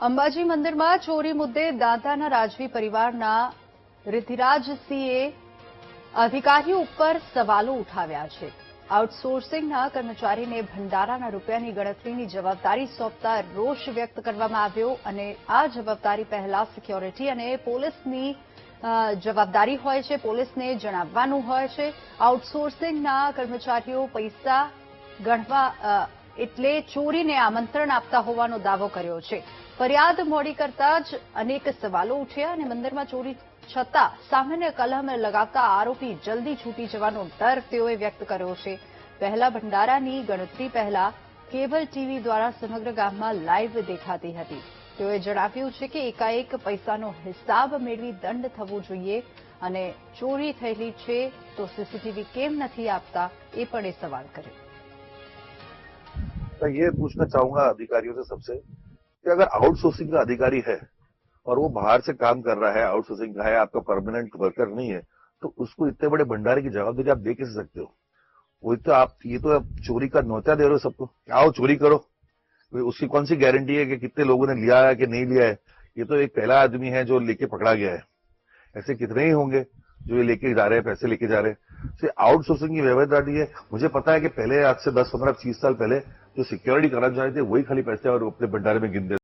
અંબાજી મંદિરમાં ચોરી મુદ્દે દાંતાના રાજવી પરિવારના રિધિરાજસિંહે અધિકારીઓ ઉપર સવાલો ઉઠાવ્યા છે. આઉટસોર્સિંગના કર્મચારીને ભંડારાના રૂપિયાની ગણતરીની જવાબદારી સોંપતા રોષ વ્યક્ત કરવામાં આવ્યો અને આ જવાબદારી પહેલા સિક્યોરિટી અને પોલીસની જવાબદારી હોય છે. પોલીસને જણાવવાનું હોય છે. આઉટસોર્સિંગના કર્મચારીઓ પૈસા ગણવા એટલે ચોરીને આમંત્રણ આપતા હોવાનો દાવો કર્યો છે. ફરિયાદ મોડી કરતા જ અનેક સવાલો ઉઠ્યા અને મંદિરમાં ચોરી છતાં સામાન્ય કલમ લગાવતા આરોપી જલ્દી છૂટી જવાનો ડર તેઓએ વ્યક્ત કર્યો છે. પહેલા ભંડારાની ગણતરી પહેલા કેબલ ટીવી દ્વારા સમગ્ર ગામમાં લાઇવ દેખાતી હતી. તેઓએ જણાવ્યું છે કે એકાએક પૈસાનો હિસાબ મેળવી દંડ થવો જોઈએ અને ચોરી થયેલી છે તો સીસીટીવી કેમ નથી આપતા એ પણ એ સવાલ કર્યો. मैं ये पूछना चाहूंगा अधिकारियों से सबसे कि अगर आउटसोर्सिंग का अधिकारी है और वो बाहर से काम कर रहा है, आउटसोर्सिंग का है, आपका परमानेंट वर्कर नहीं है, तो उसको इतने बड़े भंडारे की जवाबदारी आप दे कैसे सकते हो? वो तो आप ये तो आप चोरी का न्योता दे रहे हो सबको, आओ चोरी करो. उसकी कौन सी गारंटी है कि कितने लोगों ने लिया है कि नहीं लिया है? ये तो एक पहला आदमी है जो लेके पकड़ा गया है. ऐसे कितने ही होंगे जो ये लेके जा रहे हैं, पैसे लेके जा रहे हैं. तो आउटसोर्सिंग की व्यवस्था है. मुझे पता है कि पहले आज से 10, 15, 20 साल पहले जो सिक्योरिटी कर्मचारी थे वही खाली पैसे और अपने भंडारे में गिनते